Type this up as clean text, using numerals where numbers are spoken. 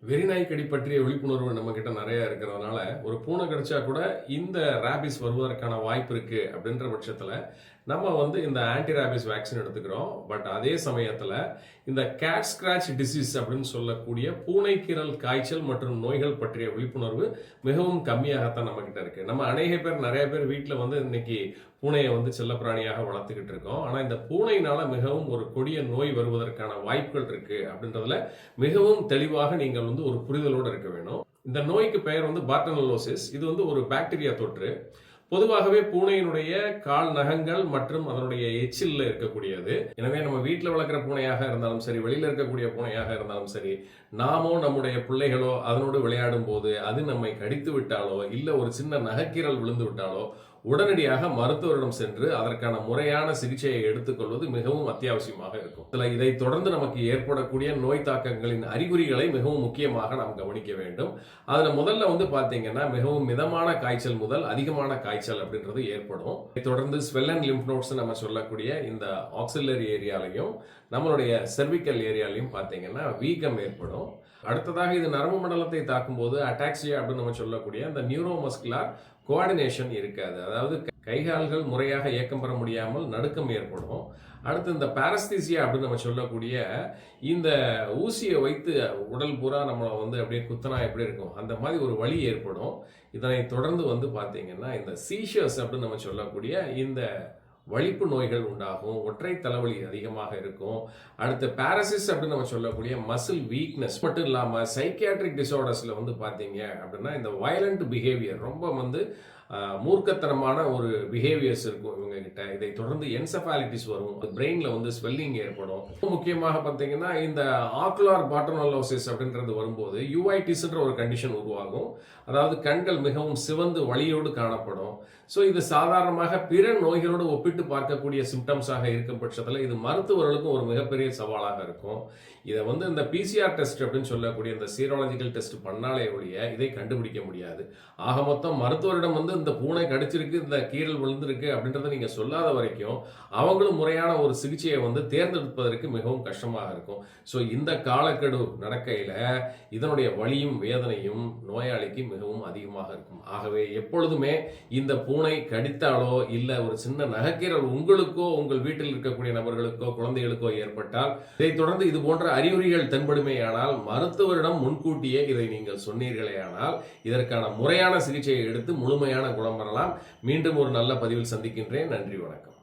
வெறிநாய் கடி பற்றிய விழிப்புணர்வு நம்ம கிட்ட நிறைய இருக்கிறதுனால ஒரு பூனை கடிச்சா கூட இந்த ரேபிஸ் வருவதற்கான வாய்ப்பு இருக்கு அப்படின்ற பட்சத்துல நம்ம இந்த ஆன்டி ரேபிஸ் வேக்சின் எடுத்துக்கிறோம். பட் அதே சமயத்துல இந்த கேட் ஸ்கிராச் டிசீஸ் அப்படின்னு சொல்லக்கூடிய பூனைக்கீரல் காய்ச்சல் மற்றும் நோய்கள் பற்றிய விழிப்புணர்வு மிகவும் கம்மியாகத்தான் நம்ம கிட்ட இருக்கு. நம்ம நிறைய பேர் வீட்டில் இன்னைக்கு பூனையை செல்லப்பிராணியாக வளர்த்துக்கிட்டு இருக்கோம். ஆனா இந்த பூனையினால மிகவும் ஒரு கொடிய நோய் வருவதற்கான வாய்ப்புகள் இருக்கு அப்படின்றதுல மிகவும் தெளிவாக நீங்கள் ஒரு புரிதலோடு இருக்க வேணும். இந்த நோய்க்கு பெயர் பார்ட்டனலோசிஸ். இது ஒரு பாக்டீரியா தொற்று. பொதுவாகவே பூனையினுடைய கால் நகங்கள் மற்றும் அதனுடைய எச்சில்ல இருக்கக்கூடியது. எனவே நம்ம வீட்டில் வளர்க்குற பூனையாக இருந்தாலும் சரி, வெளியில இருக்கக்கூடிய பூனையாக இருந்தாலும் சரி, நாமோ நம்முடைய பிள்ளைகளோ அதனோடு விளையாடும் போது அது நம்மை கடித்து விட்டாலோ இல்ல ஒரு சின்ன நகைக்கீரல் விழுந்து விட்டாலோ உடனடியாக மருத்துவரிடம் சென்று அதற்கான முறையான சிகிச்சையை எடுத்துக்கொள்வது மிகவும் அத்தியாவசியமாக இருக்கும். இதை தொடர்ந்து நமக்கு ஏற்படக்கூடிய நோய் தாக்கங்களின் அறிகுறிகளை மிகவும் முக்கியமாக நாம் கவனிக்க வேண்டும். அதுல முதல்ல பாத்தீங்கன்னா மிகவும் மிதமான காய்ச்சல் முதல் அதிகமான காய்ச்சல் அப்படின்றது ஏற்படும். இதை தொடர்ந்து ஸ்வெல் அண்ட் லிம்ப் நோட்ஸ் நம்ம சொல்லக்கூடிய இந்த ஆக்சிலரி ஏரியாலையும் நம்மளுடைய செர்விக்கல் ஏரியாலையும் பாத்தீங்கன்னா வீக்கம் ஏற்படும். அடுத்ததாக இது நரம்பு மண்டலத்தை தாக்கும் போது அட்டாக்சியா அப்படின்னு நம்ம சொல்லக்கூடிய இந்த நியூரோமஸ்குலர் கோஆர்டினேஷன் இருக்காது. அதாவது கைகால்கள் முறையாக இயக்கம் பெற முடியாமல் நடுக்கம் ஏற்படும். அடுத்து இந்த பாரஸ்தீசியா அப்படின்னு நம்ம சொல்லக்கூடிய இந்த ஊசியை வைத்து உடல் பூரா நம்ம அப்படியே குத்தனா எப்படி இருக்கும் அந்த மாதிரி ஒரு வலி ஏற்படும். இதனை தொடர்ந்து பாத்தீங்கன்னா இந்த சீஷர்ஸ் அப்படின்னு நம்ம சொல்லக்கூடிய இந்த வலிப்பு நோய்கள் உண்டாகும். ஒற்றை தலைவலி அதிகமாக இருக்கும். அடுத்து பாரசிஸ் அப்படின்னு நம்ம சொல்லக்கூடிய மசில் வீக்னஸ் மட்டும் இல்லாம சைக்கியாட்ரிக் டிசார்டர்ஸ்ல பாத்தீங்க அப்படின்னா இந்த வயலண்ட் பிஹேவியர் ரொம்ப மூர்க்கத்தனமான ஒரு பிஹேவியர்ஸ் இருக்கும் இவங்க கிட்ட. இதை தொடர்ந்து என்செபாலிட்டிஸ் வரும். பிரெயின்ல ஸ்வெல்லிங் ஏற்படும். முக்கியமாக பார்த்தீங்கன்னா இந்த ஆக்குலார் பார்ட்டனலோசிஸ் அப்படின்றது வரும்போது யூஐடிஸ்ன்ற ஒரு கண்டிஷன் உருவாகும். அதாவது கண்கள் மிகவும் சிவந்து வலியோடு காணப்படும். ஸோ இது சாதாரணமாக பிற நோய்களோடு ஒப்பிட்டு பார்க்கக்கூடிய சிம்டம்ஸாக இருக்கும் பட்சத்தில் இது மருத்துவர்களுக்கும் ஒரு மிகப்பெரிய சவாலாக இருக்கும். இதை இந்த பிசிஆர் டெஸ்ட் அப்படின்னு சொல்லக்கூடிய இந்த சீரோலஜிக்கல் டெஸ்ட் பண்ணாலே ஒழிய இதை கண்டுபிடிக்க முடியாது. ஆக மொத்தம் மருத்துவரிடம் இந்த பூனை கடிச்சிருக்கு, இந்த கீரல் விழுந்திருக்கு அப்படின்றத நீங்க சொல்லாத வரைக்கும் அவங்களும் முறையான ஒரு சிகிச்சையை தேர்ந்தெடுப்பதற்கு மிகவும் கஷ்டமாக இருக்கும். ஸோ இந்த காலக்கெடு நடக்கையில இதனுடைய வலியும் வேதனையும் நோயாளிக்கு மிகவும் அதிகமாக இருக்கும். ஆகவே எப்பொழுதுமே இந்த பூனை கடித்தாலோ இல்ல ஒரு சின்ன நகைக்கீரல் உங்களுக்கோ உங்கள் வீட்டில் இருக்கக்கூடிய நபர்களுக்கோ குழந்தைகளுக்கோ ஏற்பட்டால் இதை தொடர்ந்து இது போன்ற அறிகுறிகள் தென்படுமேயானால் மருத்துவரிடம் முன்கூட்டியே இதை நீங்கள் சொன்னீர்களே ஆனால் இதற்கான முறையான சிகிச்சையை எடுத்து முழுமையான குணம் பெறலாம். மீண்டும் ஒரு நல்ல பதிவில் சந்திக்கின்றேன். நன்றி, வணக்கம்.